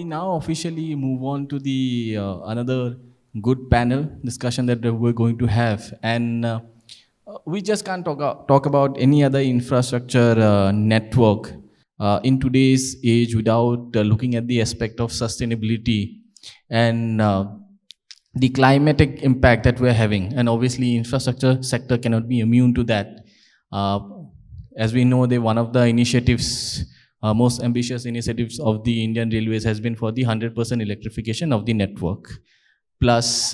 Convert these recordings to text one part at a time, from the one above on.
we now officially move on to the another good panel discussion that we're going to have, and we just can't talk about any other infrastructure network in today's age without looking at the aspect of sustainability and the climatic impact that we're having. And obviously, infrastructure sector cannot be immune to that. Uh, as we know, one of the initiatives, most ambitious initiatives of the Indian Railways has been for the 100% electrification of the network, plus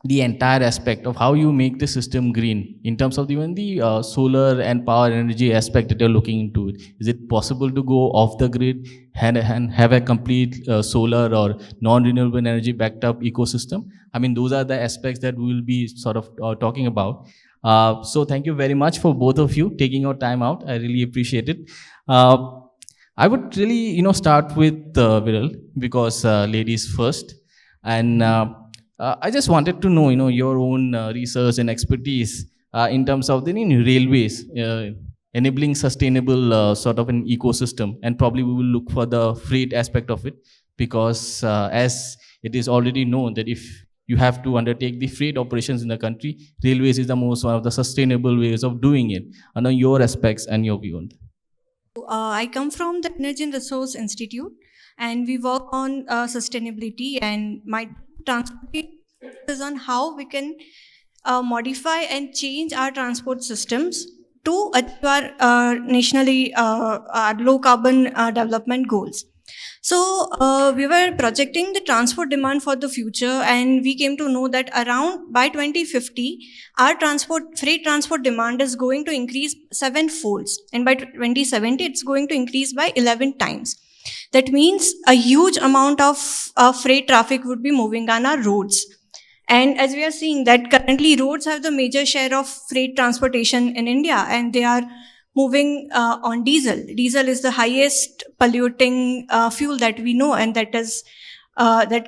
the entire aspect of how you make the system green in terms of even the solar and power energy aspect that you're looking into. Is it possible to go off the grid and have a complete solar or non-renewable energy backed up ecosystem? I mean, those are the aspects that we will be sort of talking about. So thank you very much for both of you taking your time out. I really appreciate it. I would really, start with Viral, because ladies first. And I just wanted to know, your own research and expertise in terms of the railways enabling sustainable sort of an ecosystem, and probably we will look for the freight aspect of it, because as it is already known that if you have to undertake the freight operations in the country, railways is the most one of the sustainable ways of doing it. I know your aspects and your view on that. I come from the Energy and Resource Institute, and we work on sustainability, and my transportation is on how we can modify and change our transport systems to achieve our nationally our low carbon development goals. So we were projecting the transport demand for the future, and we came to know that around by 2050, our freight transport demand is going to increase 7-folds, and by 2070, it's going to increase by 11 times. That means a huge amount of freight traffic would be moving on our roads. And as we are seeing that currently roads have the major share of freight transportation in India, and they are moving on diesel. Diesel is the highest polluting fuel that we know, and that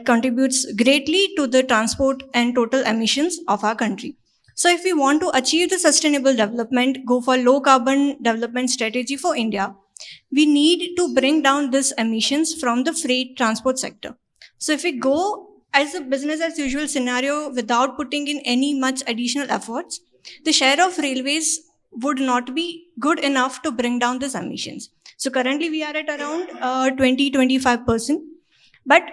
contributes greatly to the transport and total emissions of our country. So if we want to achieve the sustainable development, go for low carbon development strategy for India, we need to bring down these emissions from the freight transport sector. So if we go as a business as usual scenario without putting in any much additional efforts, the share of railways would not be good enough to bring down these emissions. So currently we are at around 20-25%. But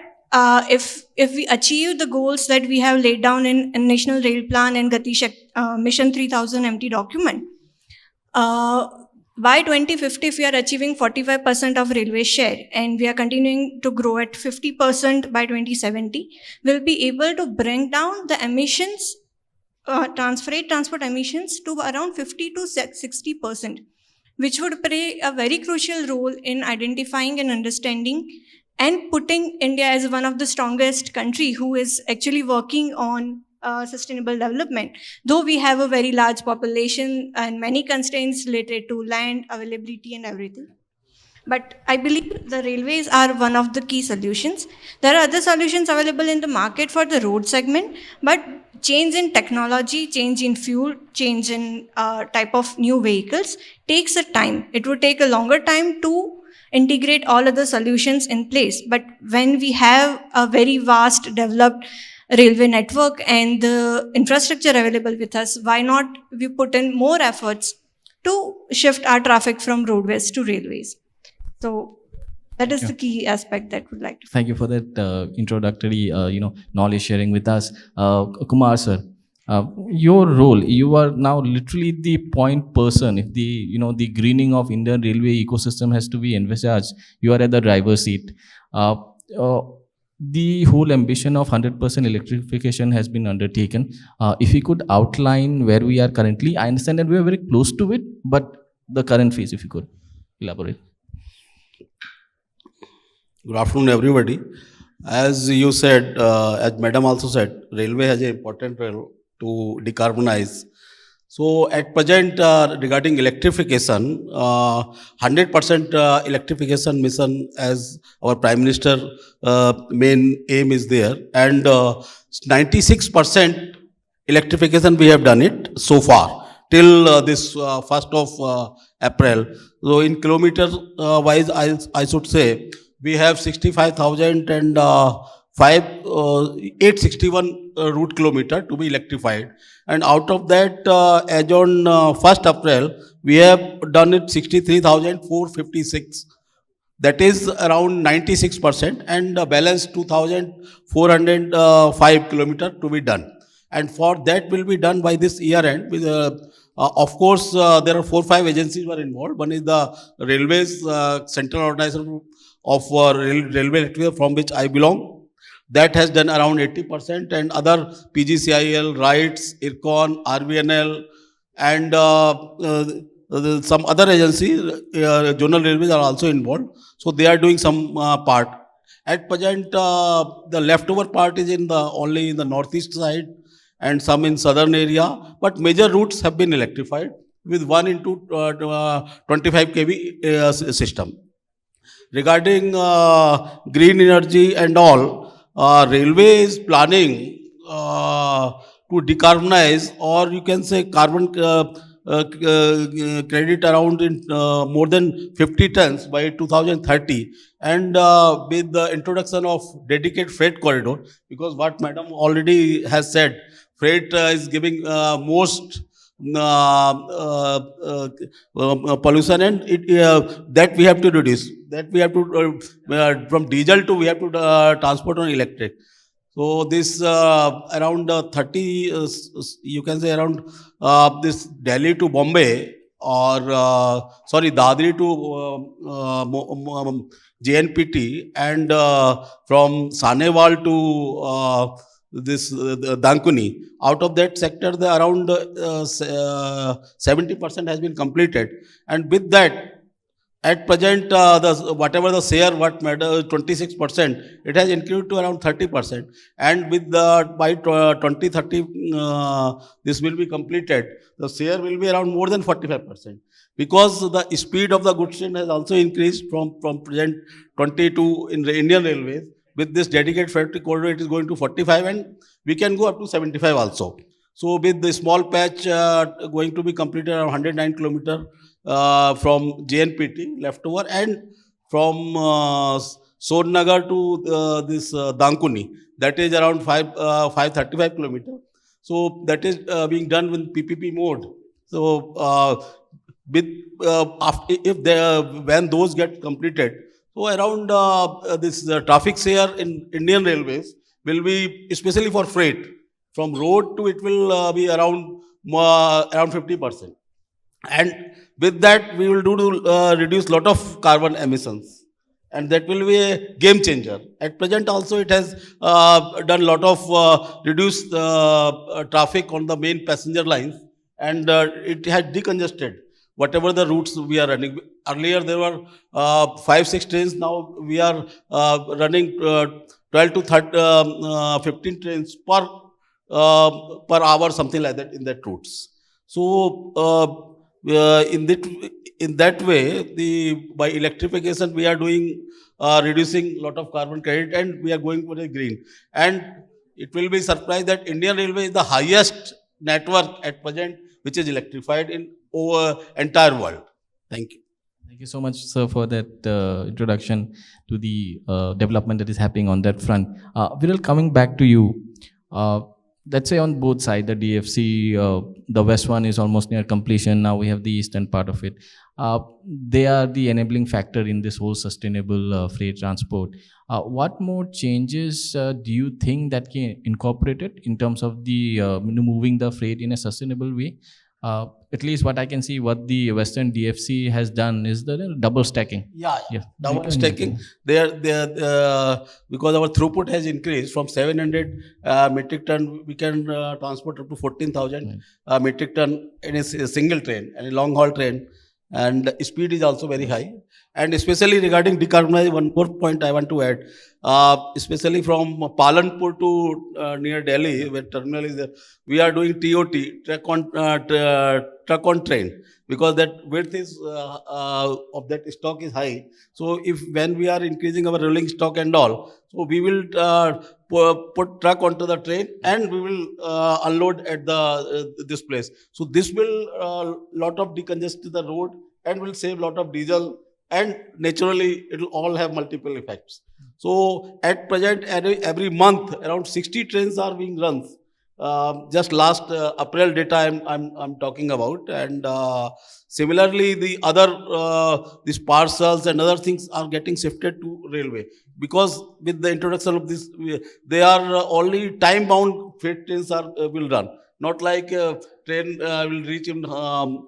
if we achieve the goals that we have laid down in National Rail Plan and Gati Mission 3000 MT document, by 2050, if we are achieving 45% of railway share and we are continuing to grow at 50% by 2070, we'll be able to bring down the emissions, freight transport emissions to around 50-60%, which would play a very crucial role in identifying and understanding and putting India as one of the strongest country who is actually working on sustainable development. Though we have a very large population and many constraints related to land availability and everything. But I believe the railways are one of the key solutions. There are other solutions available in the market for the road segment, but change in technology, change in fuel, change in type of new vehicles takes a time. It would take a longer time to integrate all of the solutions in place. But when we have a very vast developed railway network and the infrastructure available with us, why not we put in more efforts to shift our traffic from roadways to railways? So that is the key aspect that would like to. Thank you for that introductory, knowledge sharing with us, Kumar sir. Your role, you are now literally the point person. If the greening of Indian railway ecosystem has to be envisaged, you are at the driver's seat. The whole ambition of 100% electrification has been undertaken. If you could outline where we are currently, I understand that we are very close to it, but the current phase, if you could elaborate. Good afternoon, everybody. As you said, as Madam also said, railway has an important role to decarbonize. So at present, regarding electrification, 100% electrification mission as our Prime Minister main aim is there, and 96% electrification we have done it so far till this 1st of April. So in kilometers wise, I should say we have 65,000 and 861 route kilometer to be electrified. And out of that, as on 1st April, we have done it 63,456. That is around 96%, and balance 2,405 kilometer to be done. And for that will be done by this year end. With, of course, there are 4-5 agencies were involved. One is the Railways Central Organization of Railway Electrification, from which I belong. That has done around 80%, and other PGCIL, RITES, IRCON, RVNL, and some other agencies, Zonal Railways are also involved. So they are doing some part. At present, the leftover part is in the only in the northeast side and some in southern area. But major routes have been electrified with 1 into 25 kV system. Regarding green energy and all, railway is planning to decarbonize, or you can say carbon credit around in more than 50 tons by 2030. And with the introduction of dedicated freight corridor, because what madam already has said, freight is giving most pollution, and that we have to reduce. That we have to from diesel to we have to transport on electric. So this around 30, you can say around this Delhi to Bombay, or sorry, Dadri to JNPT, and from Sanewal to this Dankuni. Out of that sector, the around 70% has been completed, and with that, at present, whatever the share, what matter 26%, it has increased to around 30%, and with the by 2030, this will be completed. The share will be around more than 45%, because the speed of the goods train has also increased from present 22 in the Indian Railways. With this dedicated freight corridor, it is going to 45, and we can go up to 75 also. So with the small patch going to be completed around 109 kilometer from JNPT leftover, and from Sonnagar to this Dankuni, that is around 535 kilometer. So that is being done with PPP mode. So with after, if they, when those get completed, so around this traffic share in Indian Railways will be, especially for freight, from road to it will be around 50%. And with that, we will do to reduce lot of carbon emissions, and that will be a game changer. At present, also it has done lot of reduced traffic on the main passenger lines, and it had decongested whatever the routes we are running. Earlier there were 5-6 trains. Now we are running 12 to 15 trains per hour, something like that, in that routes. So in that way, by electrification we are doing reducing lot of carbon credit, and we are going for a green. And it will be surprised that Indian Railway is the highest network at present which is electrified in over entire world. Thank you. Thank you so much, sir, for that introduction to the development that is happening on that front. Viral, coming back to you, let's say on both sides, the DFC, the west one is almost near completion. Now we have the eastern part of it. They are the enabling factor in this whole sustainable freight transport. What more changes do you think that can incorporate it in terms of the moving the freight in a sustainable way? At least what I can see, what the Western DFC has done is the double stacking. Yeah, Yeah. double stacking. They because our throughput has increased from 700 metric ton, we can transport up to 14,000 metric ton in a single train, and a long haul train, and speed is also very high. And especially regarding decarbonization, one more point I want to add, especially from Palanpur to near Delhi, where terminal is there, we are doing TOT, truck on train, because that width is of that stock is high. So if when we are increasing our rolling stock and all, so we will put truck onto the train, and we will unload at the this place. So this will lot of decongest the road, and will save lot of diesel and naturally it will all have multiple effects. So at present, every month around 60 trains are being run. Just last April data I'm talking about, and similarly the other these parcels and other things are getting shifted to railway, because with the introduction of this, they are only time bound freight trains are will run, not like train will reach in 1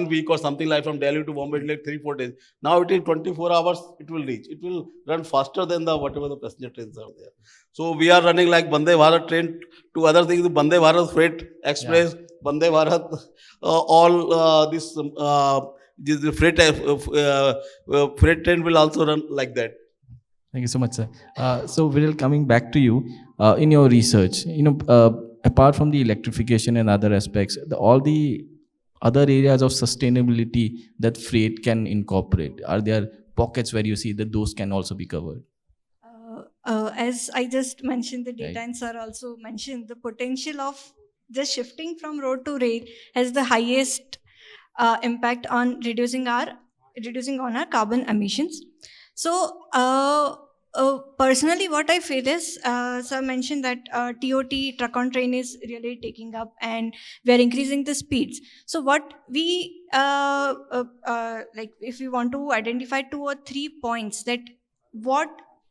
week or something, like from Delhi to Bombay, like 3 4 days. Now it is 24 hours. It will reach. It will run faster than the whatever the passenger trains are there. So we are running like Vande Bharat train to other things. Vande Bharat Freight Yeah. Express, Vande Bharat, all this freight train will also run like that. Thank you so much, sir. So, Viral, coming back to you, in your research, apart from the electrification and other aspects, all the other areas of sustainability that freight can incorporate, are there pockets where you see that those can also be covered? As I just mentioned, the data Right. and sir also mentioned, the potential of just shifting from road to rail has the highest impact on reducing on our carbon emissions. So personally, what I feel is, sir mentioned that TOT, truck on train, is really taking up, and we are increasing the speeds. So what we like, if we want to identify 2 or 3 points that what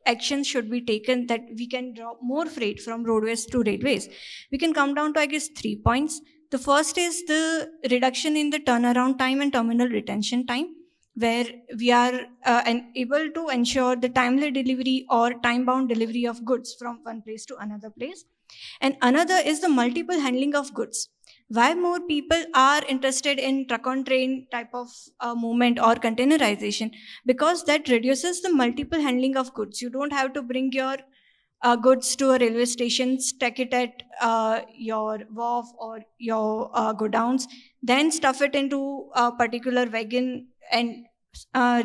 actions should be taken that we can drop more freight from roadways to railways, we can come down to, I guess, 3 points. The first is the reduction in the turnaround time and terminal retention time, where we are able to ensure the timely delivery or time bound delivery of goods from one place to another place. And another is the multiple handling of goods. Why more people are interested in truck on train type of movement or containerization? Because that reduces the multiple handling of goods. You don't have to bring your goods to a railway station, stack it at your wharf or your godowns, then stuff it into a particular wagon and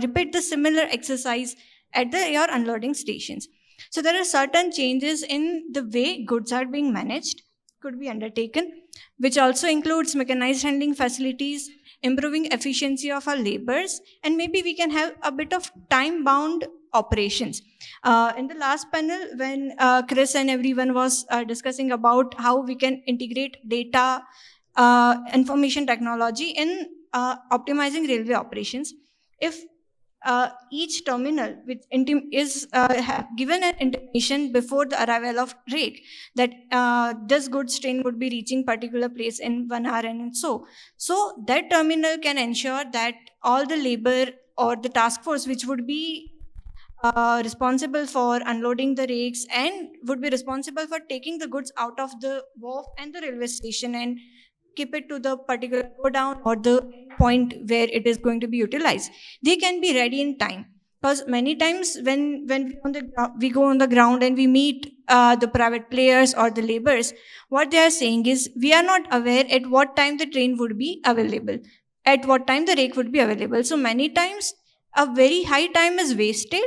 repeat the similar exercise at your unloading stations. So there are certain changes in the way goods are being managed could be undertaken, which also includes mechanized handling facilities, improving efficiency of our labors, and maybe we can have a bit of time bound operations. In the last panel, when Chris and everyone was discussing about how we can integrate data information technology in optimizing railway operations, if each terminal which is given an intimation before the arrival of rake that this goods train would be reaching particular place in 1 hour, and so that terminal can ensure that all the labor or the task force which would be responsible for unloading the rakes and would be responsible for taking the goods out of the wharf and the railway station and keep it to the particular go down or the point where it is going to be utilized, they can be ready in time. Because many times when we go on the ground and we meet the private players or the laborers, what they are saying is we are not aware at what time the train would be available, at what time the rake would be available. So many times a very high time is wasted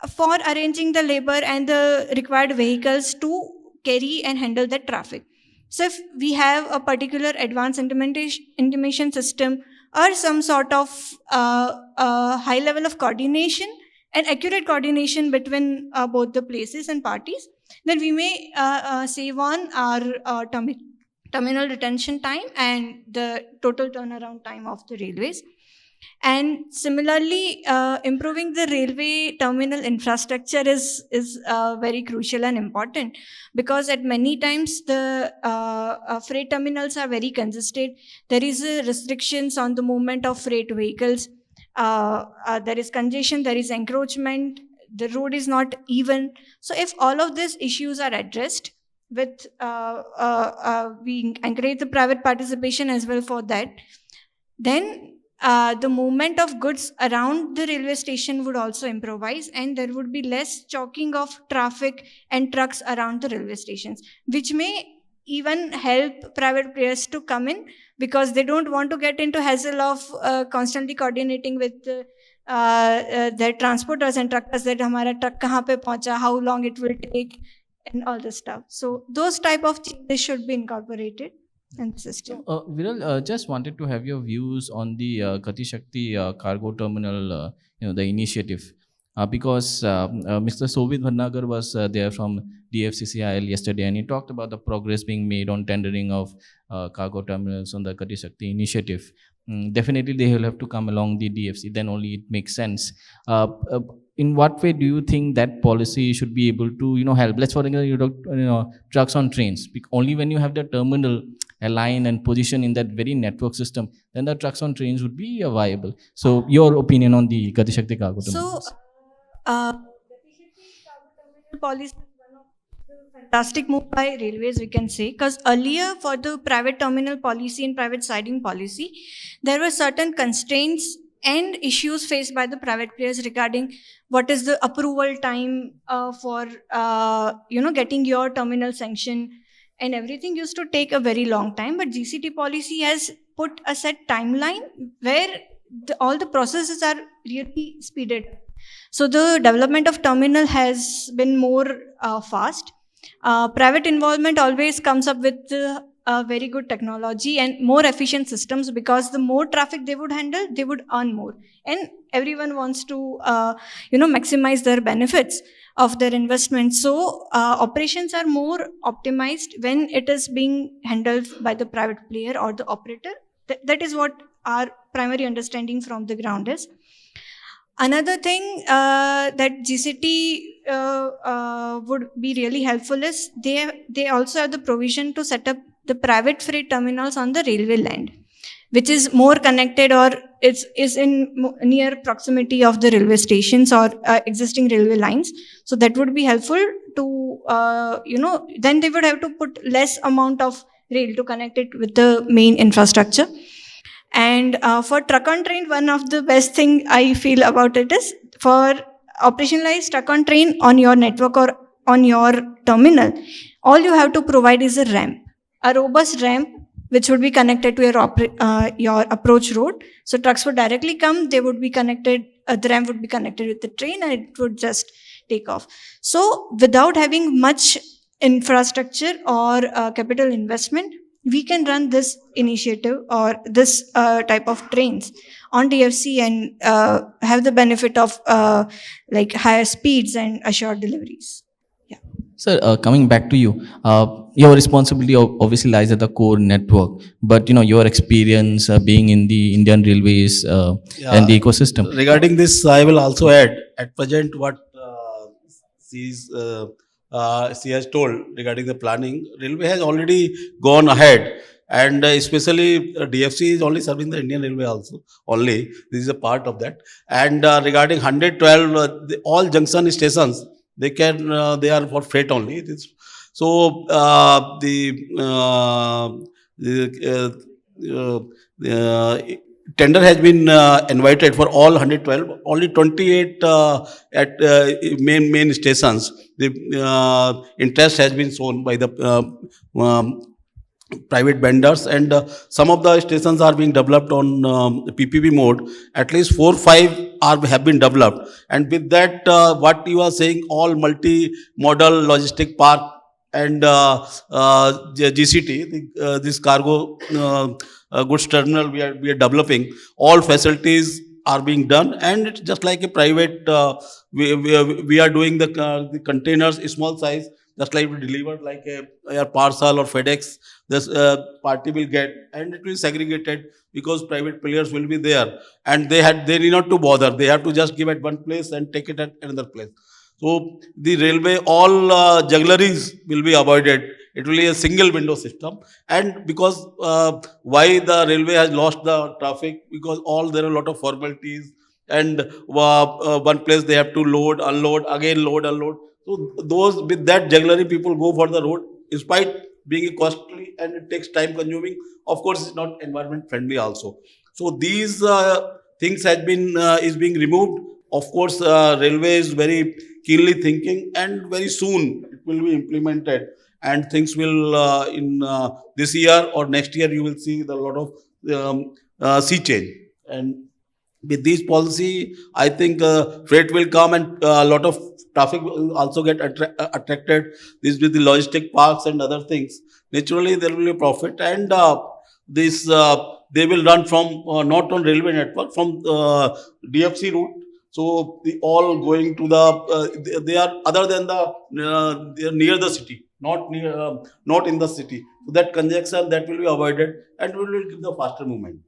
for arranging the labor and the required vehicles to carry and handle the traffic. So if we have a particular advanced intimation system or some sort of high level of coordination and accurate coordination between both the places and parties, then we may save on our terminal retention time and the total turnaround time of the railways. And similarly, improving the railway terminal infrastructure is very crucial and important, because at many times the freight terminals are very congested. There is restrictions on the movement of freight vehicles. There is congestion, there is encroachment, the road is not even. So if all of these issues are addressed with we encourage the private participation as well for that, then the movement of goods around the railway station would also improvise, and there would be less choking of traffic and trucks around the railway stations, which may even help private players to come in, because they don't want to get into hassle of constantly coordinating with their transporters and truckers that hamara truck kahan pe pahuncha, how long it will take, and all this stuff. So those type of changes should be incorporated. and system. Viral, just wanted to have your views on the Gati Shakti cargo terminal, the initiative, because Mr. Sovit Bhannagar was there from DFCCIL yesterday, and he talked about the progress being made on tendering of cargo terminals on the Gati Shakti initiative. Definitely, they will have to come along the DFC. Then only it makes sense. Uh, in what way do you think that policy should be able to, help? Let's for example, trucks on trains. Only when you have the terminal align and position in that very network system, then the trucks on trains would be viable. So, your opinion on the Gati Shakti cargo So, terminals? policy is one of the fantastic move by railways, we can say, because earlier for the private terminal policy and private siding policy, there were certain constraints and issues faced by the private players regarding what is the approval time for getting your terminal sanction, and everything used to take a very long time. But GCT policy has put a set timeline where all the processes are really speeded up. So the development of terminal has been more fast. Private involvement always comes up with very good technology and more efficient systems, because the more traffic they would handle, they would earn more, and everyone wants to maximize their benefits of their investment. So operations are more optimized when it is being handled by the private player or the operator. That is what our primary understanding from the ground is. Another thing that GCT would be really helpful is they also have the provision to set up the private freight terminals on the railway land, which is more connected, or is in near proximity of the railway stations or existing railway lines. So that would be helpful to then they would have to put less amount of rail to connect it with the main infrastructure. And for truck on train, one of the best thing I feel about it is, for operationalize truck on train on your network or on your terminal, all you have to provide is a ramp, a robust ramp, which would be connected to your approach road. So trucks would directly come, they would be connected, the ramp would be connected with the train, and it would just take off. So without having much infrastructure or capital investment, we can run this initiative or this type of trains on DFC and have the benefit of like higher speeds and assured deliveries. Yeah. Sir, coming back to you, your responsibility obviously lies at the core network, but your experience being in the Indian Railways and the Yeah. ecosystem. Regarding this, I will also add at present what she has told regarding the planning. Railway has already gone ahead, and especially DFC is only serving the Indian Railway also. Only this is a part of that. And regarding 112, all junction stations, they are for freight only. So the tender has been invited for all 112. Only 28 at main stations. The interest has been shown by the private vendors, and some of the stations are being developed on PPP mode. At least 4 5 have been developed, and with that, what you are saying, all multi-modal logistic park and GCT, this cargo goods terminal we are developing, all facilities are being done, and it's just like a private. We are doing the containers small size, just like we deliver like a parcel or FedEx. This party will get, and it will be segregated because private players will be there, and they need not to bother. They have to just give at one place and take it at another place. So the railway, all juggleries will be avoided. It will be a single window system. And because why the railway has lost the traffic, because all there are a lot of formalities, and one place they have to load, unload, again load, unload. So those with that jugglery, people go for the road, despite being costly and it takes time consuming. Of course, it's not environment friendly also. So these things has been is being removed. Of course, railway is very keenly thinking, and very soon it will be implemented, and things will in this year or next year you will see the lot of sea change. And with this policy, I think freight will come and a lot of traffic will also get attracted. This with the logistic parks and other things. Naturally, there will be a profit, and this they will run from not on railway network, from DFC route. So the all going to the they are other than the they are near the city, not near not in the city. So that congestion that will be avoided, and will give the faster movement.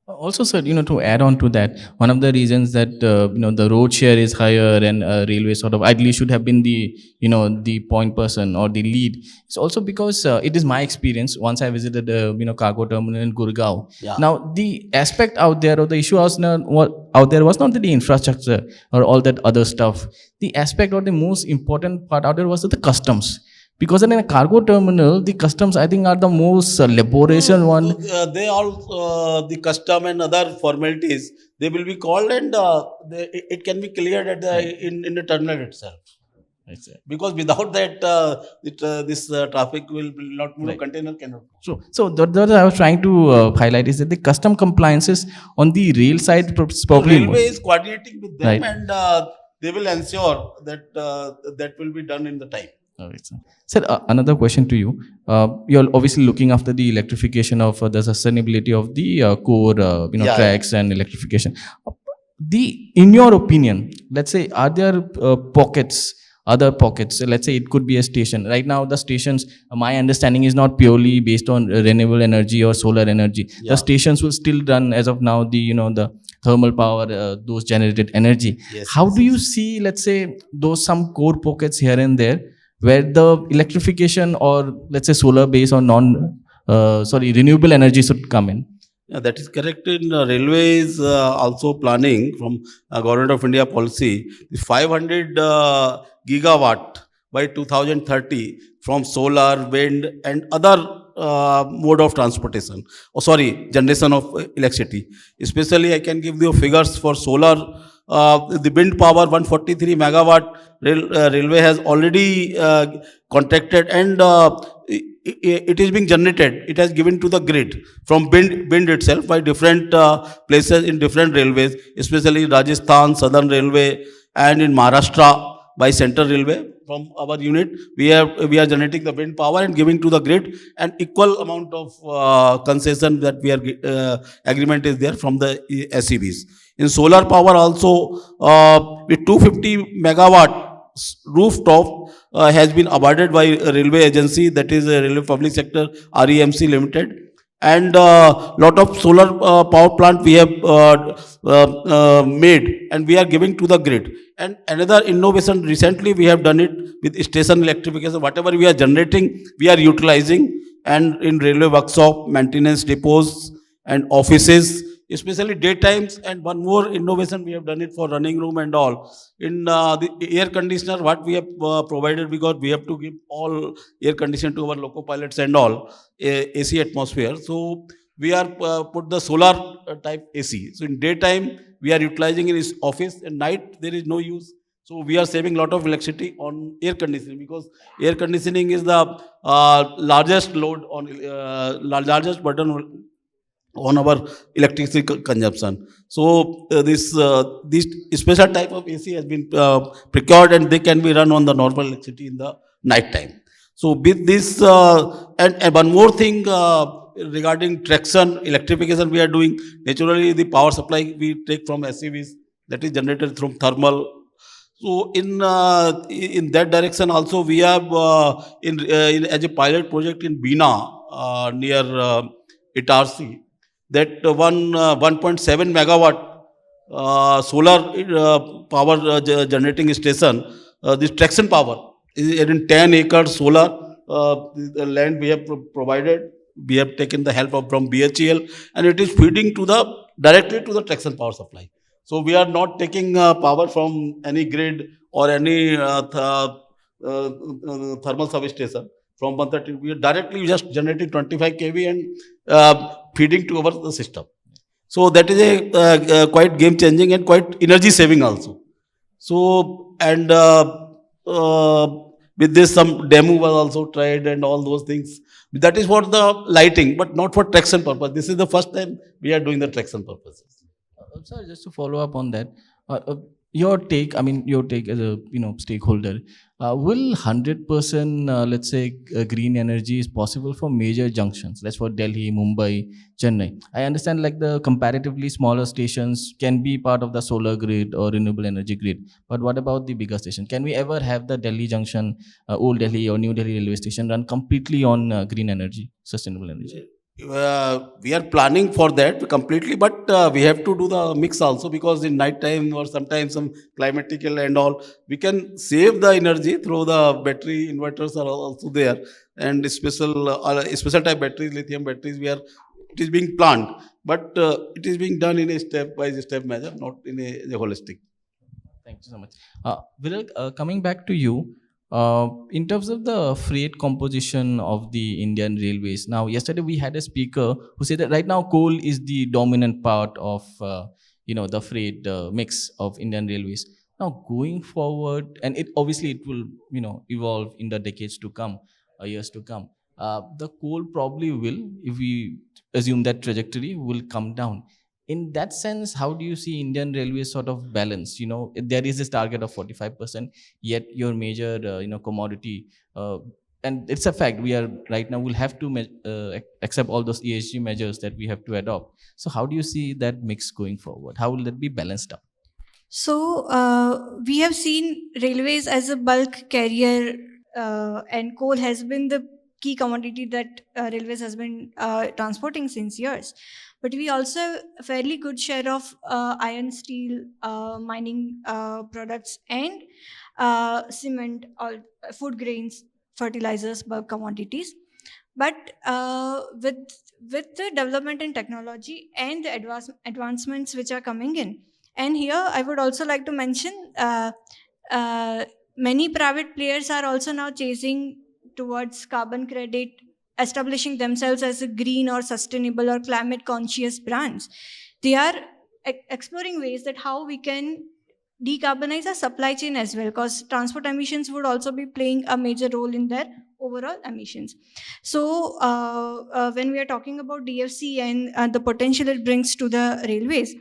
Also, sir, to add on to that, one of the reasons that the road share is higher and railway sort of ideally should have been the point person or the lead. It's also because it is my experience. Once I visited cargo terminal in Gurgaon. Yeah. Now the aspect out there or the issue was out there was not the infrastructure or all that other stuff. The aspect or the most important part out there was the customs. Because in a cargo terminal, the customs I think are the most laborious one. They all the custom and other formalities they will be called, and it can be cleared at the in the terminal itself. Right, sir. Because without that, this traffic will not move. Right. Container cannot. So that I was trying to highlight is that the custom compliances on the rail side probably Railway is coordinating with them, Right. and they will ensure that that will be done in the time. All right, sir. Sir, another question to you. You're obviously looking after the electrification of the sustainability of the core, Yeah. tracks and electrification. In your opinion, let's say, are there other pockets? Let's say it could be a station. Right now, the stations, my understanding is not purely based on renewable energy or solar energy. Yeah. The stations will still run as of now the thermal power, those generated energy. Yes, How yes, do you see, let's say, those some core pockets here and there where the electrification or let's say solar based or renewable energy should come in? Yeah, that is correct. In railway is also planning from Government of India policy, the 500 gigawatt by 2030 from solar, wind, and other mode of transportation. Generation of electricity. Especially, I can give you figures for solar. The wind power 143 megawatt railway has already contracted, and it is being generated. It has given to the grid from wind itself by different places in different railways, especially Rajasthan, Southern Railway, and in Maharashtra by Central Railway. From our unit, we are generating the wind power and giving to the grid, and equal amount of concession that we are agreement is there from the SEBs. In solar power also, with 250 megawatt rooftop has been awarded by a railway agency, that is a railway public sector REMC limited, and lot of solar power plant we have made, and we are giving to the grid. And another innovation recently we have done it with station electrification. Whatever we are generating, we are utilizing, and in railway workshop, maintenance depots, and offices, especially daytimes. And one more innovation we have done it for running room and all. In the air conditioner, what we have provided, because we have to give all air conditioner to our loco pilots and all, AC atmosphere. So we are put the solar type AC. So in daytime, we are utilizing in his office, and night there is no use. So we are saving lot of electricity on air conditioning, because air conditioning is the largest load on largest burden on our electricity consumption. So this special type of AC has been procured, and they can be run on the normal electricity in the night time. So with this and one more thing regarding traction electrification we are doing. Naturally, the power supply we take from SCVs, that is generated from thermal. So in that direction also we have in as a pilot project in Bina near ETRC, that 1.7 megawatt solar power generating station. This traction power is in 10 acres solar the land we have provided. We have taken the help from BHEL, and it is feeding to directly to the traction power supply. So we are not taking power from any grid or any thermal substation from 130. We are directly just generating 25 kV and feeding to our system. So that is a quite game changing and quite energy saving also. So and with this some demo was also tried and all those things. That is for the lighting, but not for traction purpose. This is the first time we are doing the traction purposes. Sir, just to follow up on that, your take as a stakeholder, will 100%, let's say, green energy is possible for major junctions? That's for Delhi, Mumbai, Chennai. I understand like the comparatively smaller stations can be part of the solar grid or renewable energy grid, but what about the bigger station? Can we ever have the Delhi junction, Old Delhi or New Delhi railway station run completely on green energy, sustainable energy? We are planning for that completely, but we have to do the mix also, because in night time or sometimes some climatical and all, we can save the energy through the battery inverters are also there, and special type batteries, lithium batteries. It is being planned, but it is being done in a step by step measure, not in a holistic. Thank you so much. Viral, coming back to you, in terms of the freight composition of the Indian railways. Now, yesterday we had a speaker who said that right now coal is the dominant part of the freight mix of Indian railways. Now, going forward, and it obviously it will evolve in the decades to come, years to come. The coal probably will, if we assume that trajectory, will come down. In that sense, how do you see Indian railways sort of balance? There is this target of 45%, yet your major commodity, and it's a fact, we are right now will have to accept all those ESG measures that we have to adopt. So how do you see that mix going forward? How will that be balanced out? So we have seen railways as a bulk carrier, and coal has been the key commodity that railways has been transporting since years. But we also have a fairly good share of iron, steel, mining products, and cement, or food grains, fertilizers, bulk commodities. But with the development in technology and the advancements which are coming in, and here I would also like to mention uh, many private players are also now chasing towards carbon credit, establishing themselves as a green or sustainable or climate conscious brands. They are exploring ways that how we can decarbonize our supply chain as well, because transport emissions would also be playing a major role in their overall emissions. So when we are talking about DFC and the potential it brings to the railways,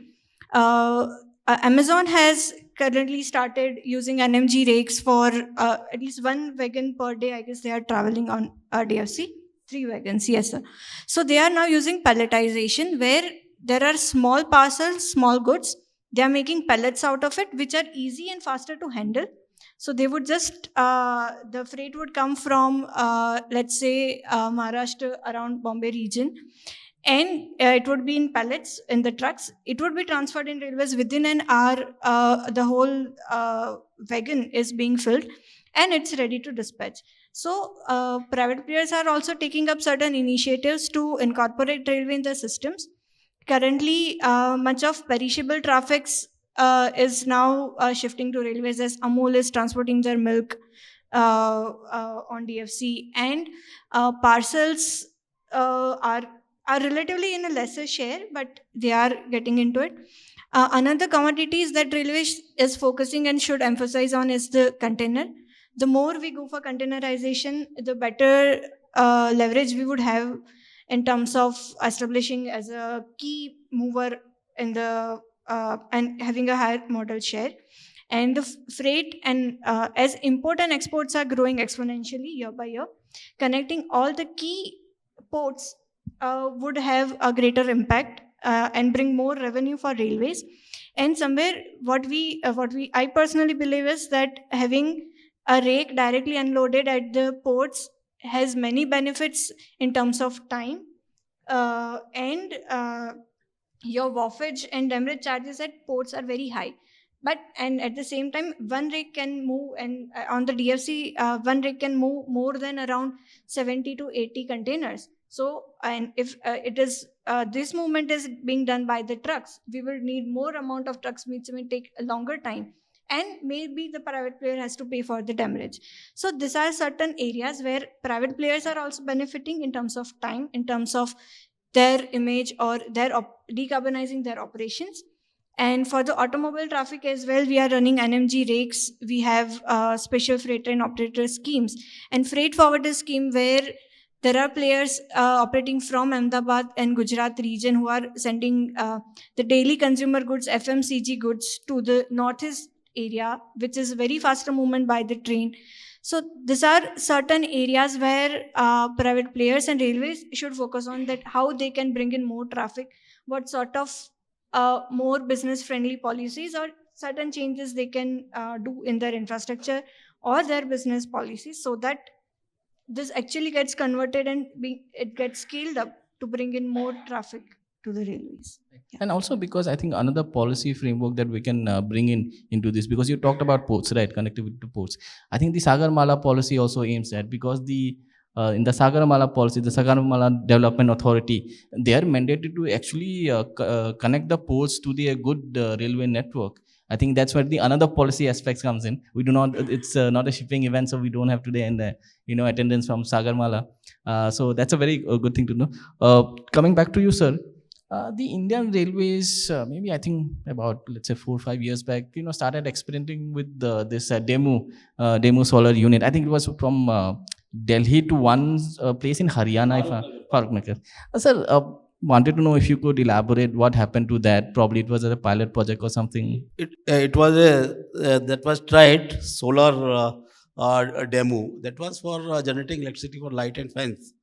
uh, Amazon has currently started using NMG rakes for at least one wagon per day. I guess they are traveling on DFC, 3 wagons, yes, sir. So they are now using palletization, where there are small parcels, small goods. They are making pellets out of it, which are easy and faster to handle. So they would just, the freight would come from, let's say, Maharashtra around Bombay region, and it would be in pallets in the trucks. It would be transferred in railways within an hour. The whole wagon is being filled, and it's ready to dispatch. So private players are also taking up certain initiatives to incorporate railway in their systems. Currently, much of perishable traffics is now shifting to railways, as Amul is transporting their milk on DFC, and parcels are relatively in a lesser share, but they are getting into it. Another commodities that railways is focusing and should emphasize on is the container. The more we go for containerization, the better leverage we would have in terms of establishing as a key mover in the and having a higher model share. And the freight, and as import and exports are growing exponentially year by year, connecting all the key ports would have a greater impact and bring more revenue for railways. And somewhere what we I personally believe is that having a rake directly unloaded at the ports has many benefits in terms of time, and your wharfage and demurrage charges at ports are very high. But and at the same time, one rig can move, and on the DFC, one rig can move more than around 70 to 80 containers. So, and if it is this movement is being done by the trucks, we will need more amount of trucks, which may take a longer time, and maybe the private player has to pay for the demurrage. So these are certain areas where private players are also benefiting in terms of time, in terms of their image, or their decarbonizing their operations. And for the automobile traffic as well, we are running NMG rakes. We have special freight train operator schemes and freight forwarder scheme, where There are players operating from Ahmedabad and Gujarat region who are sending the daily consumer goods, FMCG goods, to the northeast area, which is very faster movement by the train. So these are certain areas where private players and railways should focus on, that how they can bring in more traffic, what sort of more business friendly policies or certain changes they can do in their infrastructure or their business policies, so that this actually gets converted and it gets scaled up to bring in more traffic to the railways. Yeah. And also because I think another policy framework that we can bring in into this, because you talked about ports, right? Connectivity to ports. I think the Sagarmala policy also aims at, because the in the Sagarmala policy, the Sagarmala Development Authority, they are mandated to actually connect the ports to the good railway network. I think that's where the another policy aspects comes in. We do not, it's not a shipping event, so we don't have today and attendance from Sagarmala. So that's a very good thing to know. Coming back to you, sir. The Indian Railways, maybe I think about, let's say, 4 or 5 years back, started experimenting with this demo solar unit. I think it was from Delhi to one place in Haryana, Farrukhnagar. Sir, wanted to know if you could elaborate what happened to that. Probably it was a pilot project or something. It was that was tried solar demo that was for generating electricity for light and fans.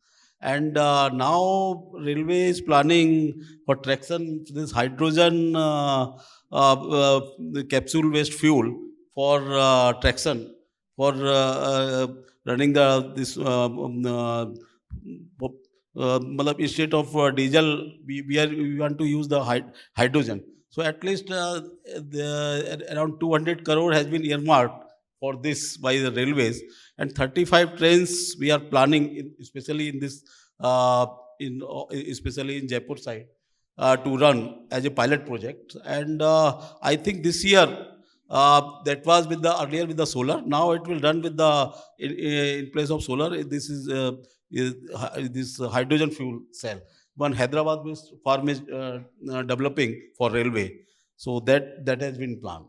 And now railway is planning for traction this hydrogen the capsule waste fuel for traction for running this instead of diesel we want to use the hydrogen. So at least around 200 crore has been earmarked for this by the railways, and 35 trains we are planning, especially in this, especially in Jaipur side, to run as a pilot project. And I think this year that was with the earlier with the solar. Now it will run with the in place of solar. This is this hydrogen fuel cell. One Hyderabad-based farm is developing for railway, so that has been planned.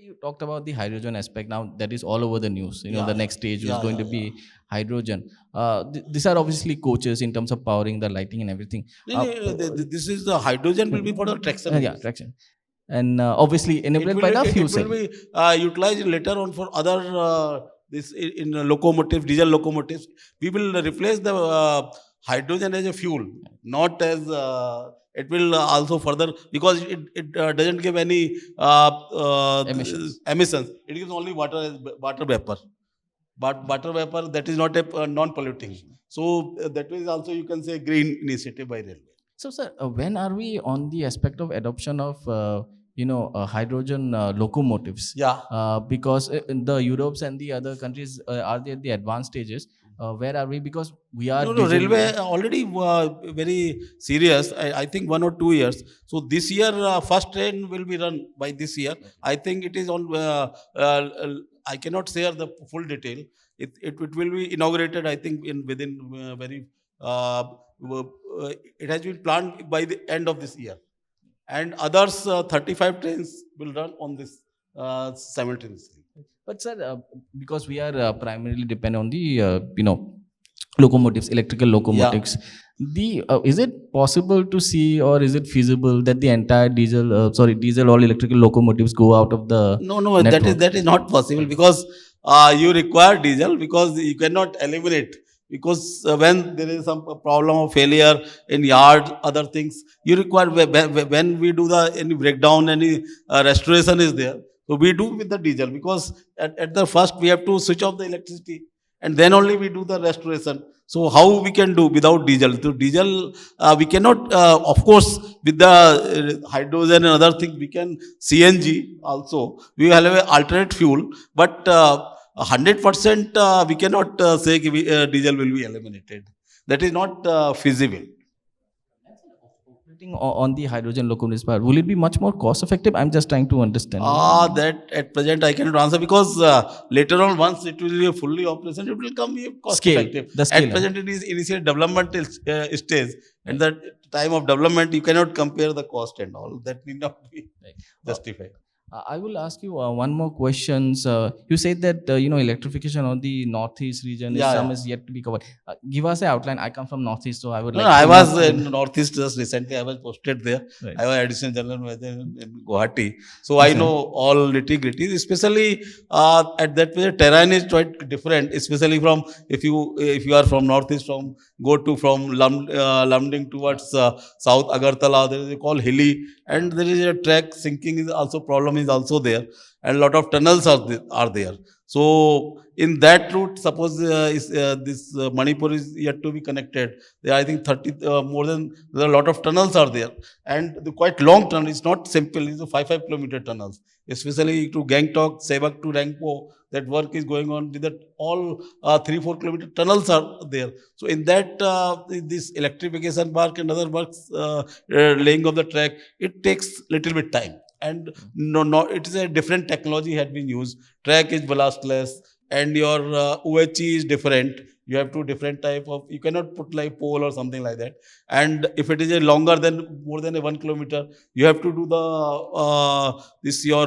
You talked about the hydrogen aspect. Now that is all over the news. The next stage is going to be hydrogen. These are obviously coaches in terms of powering the lighting and everything. This is the hydrogen will be for the traction. Yeah, traction. And obviously enabled by the fuel cell. It will be utilized later on for other this in locomotive, diesel locomotives. We will replace the hydrogen as a fuel, not as it will also further, because it doesn't give any emissions. It gives only water vapor. But water vapor, that is not a non-polluting. So that is also, you can say, green initiative by railway. So, sir, when are we on the aspect of adoption of hydrogen locomotives? Yeah. Because in the Europes and the other countries are they at the advanced stages? Where are we? Because we are railway already very serious. I think 1 or 2 years. So this year first train will be run by this year. I think it is on. I cannot share the full detail. It will be inaugurated, I think, within very. It has been planned by the end of this year, and others 35 trains will run on this simultaneously. But sir, because we are primarily depend on the locomotives, electrical locomotives. Yeah. Is it possible to see, or is it feasible that the entire diesel or electrical locomotives go out of the No, network? that is not possible, because you require diesel, because you cannot eliminate. Because when there is some problem of failure in yard, other things, you require, when we do any breakdown, any restoration is there. So we do with the diesel, because at the first we have to switch off the electricity, and then only we do the restoration. So how we can do without diesel? So diesel, we cannot, of course, with the hydrogen and other things, we can CNG also. We will have an alternate fuel, but 100% we cannot say diesel will be eliminated. That is not feasible. Operating on the hydrogen locomotives, will it be much more cost effective? I'm just trying to understand. That at present I cannot answer, because later on, once it will be fully operational, it will come cost effective. At present it is initial development stage, and the time of development you cannot compare the cost and all. That need not be justified. I will ask you one more questions. You said that electrification on the northeast region is Yeah, some yeah. is yet to be covered. Give us an outline. I come from northeast, so I would No, no, like I to know. was in Northeast just recently. I was posted there. Right. I was additional general manager in Guwahati. So I Okay. know all nitty gritty, especially at that place, terrain is quite different, especially from if you are from Northeast, from Lumding towards South Agartala, there is a called hilly, and there is a track sinking is also problem is also there, and a lot of tunnels are there. So in that route, suppose this Manipur is yet to be connected. There, I think 30 more than there are a lot of tunnels are there, and the quite long tunnel. It's not simple. It's a 5 kilometer tunnels, especially to Gangtok, Sebak to Rangpo. That work is going on. With that, all 3-4 kilometer tunnels are there. So in that, this electrification work and other works, laying of the track, it takes little bit time. And no, it is a different technology had been used. Track is ballastless, and your OHE is different. You have two different type of. You cannot put like pole or something like that. And if it is a longer than more than a 1 kilometer, you have to do the this your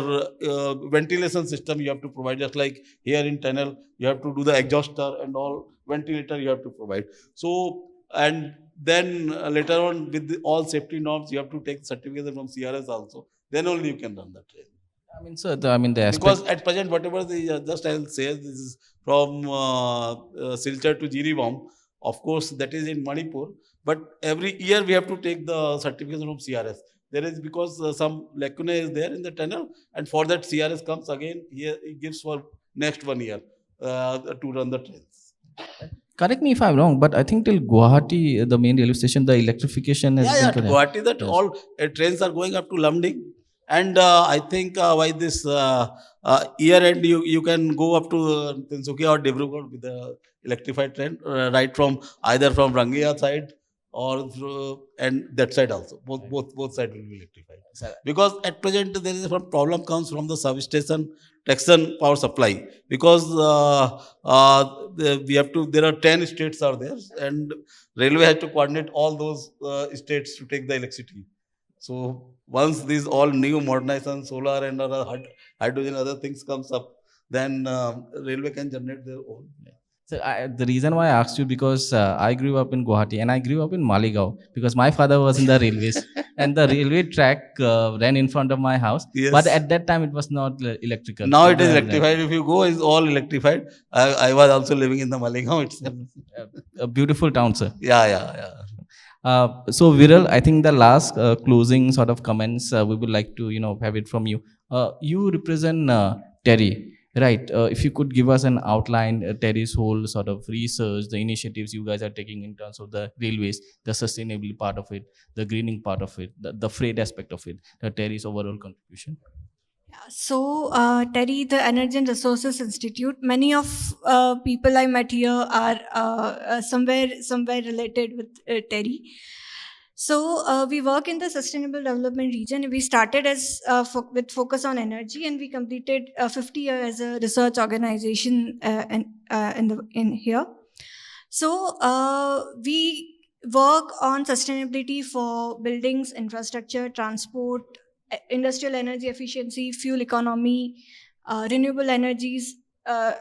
ventilation system. You have to provide just like here in tunnel. You have to do the exhauster and all ventilator. You have to provide. So and then later on with all safety norms, you have to take certificate from CRS also. Then only you can run the train. I mean, sir, the Because aspect. at present, whatever the just I'll say this is from Silchar to Jiribam. Of course, that is in Manipur. But every year we have to take the certification from CRS. There is because some lacuna is there in the tunnel, and for that CRS comes again. Here it gives for next 1 year to run the trains. Correct me if I'm wrong, but I think till Guwahati, the main railway station, the electrification has Yeah, been yeah. To correct. Guwahati, that Yes. all trains are going up to Lumding, and I think by this year end, you can go up to Tinsukia or Dibrugarh with the electrified train, right from either from Rangia side or through, and that side also. Both sides will be electrified. Sir, Because at present there is a problem comes from the substation traction power supply, because we have to there are 10 states are there, and railway has to coordinate all those states to take the electricity. So once these all new modernization, solar and other hydrogen, other things comes up, then railway can generate their own. So the reason why I asked you because I grew up in Guwahati and I grew up in Maligaon because my father was in the railways and the railway track ran in front of my house. But Yes. at that time it was not electrical. Now it is Right. electrified. If you go, it's all electrified. I was also living in the Maligaon itself. A beautiful town, sir. Yeah, yeah, yeah. So Viral, I think the last closing sort of comments we would like to have it from you. You represent Terry, right? If you could give us an outline, Terry's whole sort of research, the initiatives you guys are taking in terms of the railways, the sustainability part of it, the greening part of it, the freight aspect of it, the Terry's overall contribution. So, Terry, the Energy and Resources Institute, many of people I met here are somewhere related with Terry. So, we work in the Sustainable Development region. We started as with focus on energy, and we completed 50 years as a research organization in here. So, we work on sustainability for buildings, infrastructure, transport, industrial energy efficiency, fuel economy, renewable energies,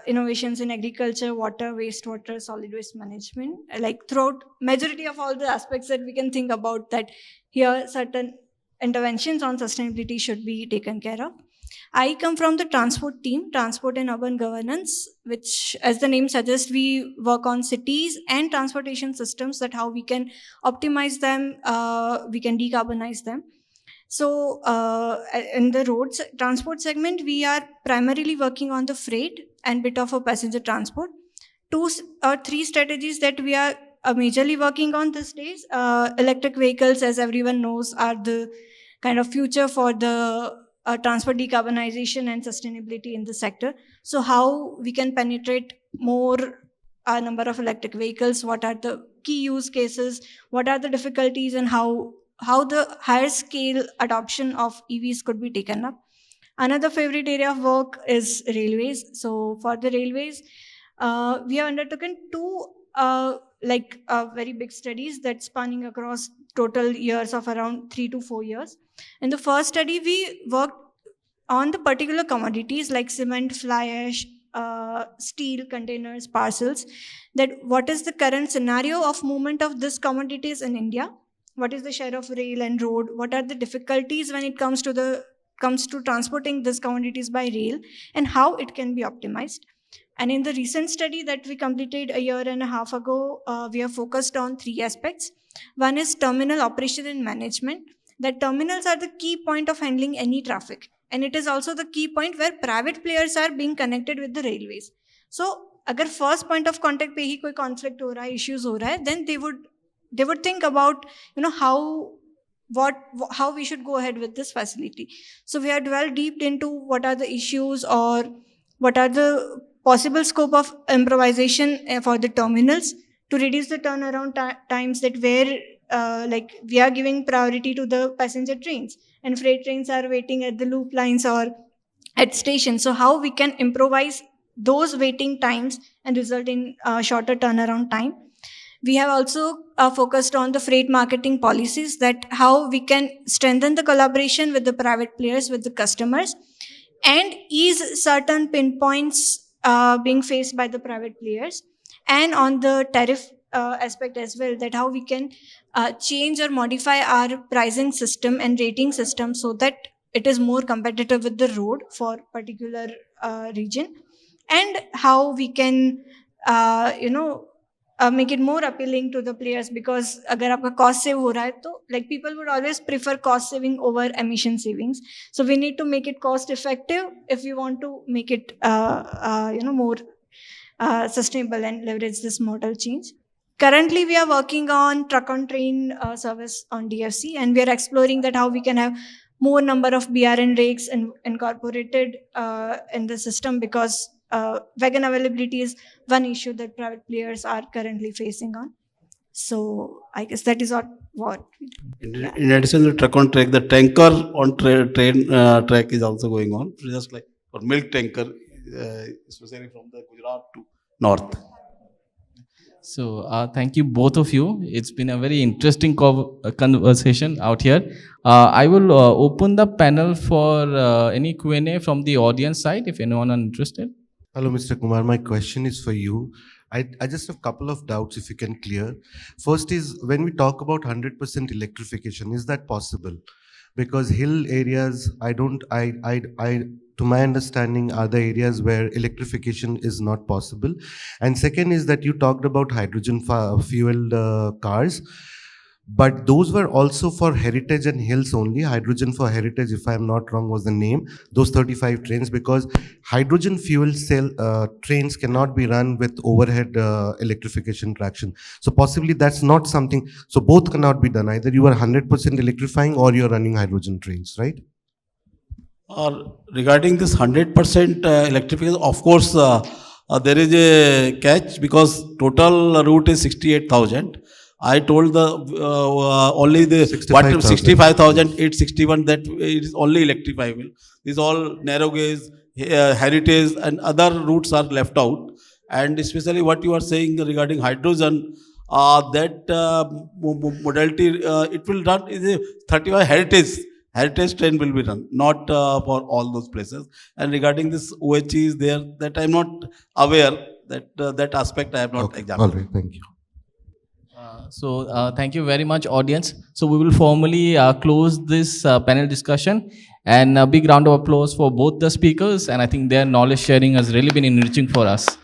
innovations in agriculture, water, wastewater, solid waste management. Like throughout majority of all the aspects that we can think about, that here certain interventions on sustainability should be taken care of. I come from the transport team, transport and urban governance, which, as the name suggests, we work on cities and transportation systems, that how we can optimize them, we can decarbonize them. So, in the roads transport segment, we are primarily working on the freight and bit of a passenger transport. Two or three strategies that we are majorly working on these days. Electric vehicles, as everyone knows, are the kind of future for the transport decarbonization and sustainability in the sector. So, how we can penetrate more number of electric vehicles? What are the key use cases? What are the difficulties, and how the higher scale adoption of EVs could be taken up? Another favorite area of work is railways. So for the railways, we have undertaken two very big studies that spanning across total years of around 3 to 4 years. In the first study, we worked on the particular commodities like cement, fly ash, steel, containers, parcels, that what is the current scenario of movement of these commodities in India? What is the share of rail and road? What are the difficulties when it comes to transporting these commodities by rail, and how it can be optimized? And in the recent study that we completed a year and a half ago, we have focused on three aspects. One is terminal operation and management. That terminals are the key point of handling any traffic, and it is also the key point where private players are being connected with the railways. So, अगर first point of contact पे ही कोई conflict हो रहा है, issues हो रहा है, then they would think about how we should go ahead with this facility. So we have dwelled deep into what are the issues or what are the possible scope of improvisation for the terminals to reduce the turnaround times, that where like we are giving priority to the passenger trains and freight trains are waiting at the loop lines or at stations. So how we can improvise those waiting times and result in shorter turnaround time. We have also focused on the freight marketing policies, that how we can strengthen the collaboration with the private players, with the customers, and ease certain pinpoints being faced by the private players. And on the tariff aspect as well, that how we can change or modify our pricing system and rating system so that it is more competitive with the road for particular region, and how we can make it more appealing to the players, because अगर आपका cost save हो रहा है तो like people would always prefer cost saving over emission savings. So we need to make it cost effective if we want to make it more sustainable and leverage this model change. Currently, we are working on truck on train service on DFC, and we are exploring that how we can have more number of BRN rakes incorporated in the system, because wagon availability is one issue that private players are currently facing on. So I guess that is what In addition to truck on track, the tanker on train track is also going on, just like for milk tanker, especially from the Gujarat to north. So thank you both of you. It's been a very interesting conversation out here. I will open the panel for any Q&A from the audience side if anyone are interested. Hello, Mr. Kumar. My question is for you. I just have a couple of doubts if you can clear. First is, when we talk about 100% electrification, is that possible? Because hill areas, to my understanding, are the areas where electrification is not possible. And second is that you talked about hydrogen fueled cars, but those were also for heritage and hills only. Hydrogen for heritage, if I'm not wrong, was the name, those 35 trains, because hydrogen fuel cell trains cannot be run with overhead electrification traction. So possibly that's not something, so both cannot be done. Either you are 100% electrifying or you're running hydrogen trains, right? Regarding this 100% electrification, of course, there is a catch, because total route is 68,000. I told the only the 65,861 that it is only electrifiable. These all narrow gauge, heritage, and other routes are left out. And especially what you are saying regarding hydrogen, that modality it will run is a 35 heritage train will be run, not for all those places. And regarding this OHE is there, that I am not aware, that that aspect I have not examined. All right, thank you. So thank you very much, audience. So we will formally close this panel discussion, and a big round of applause for both the speakers. And I think their knowledge sharing has really been enriching for us.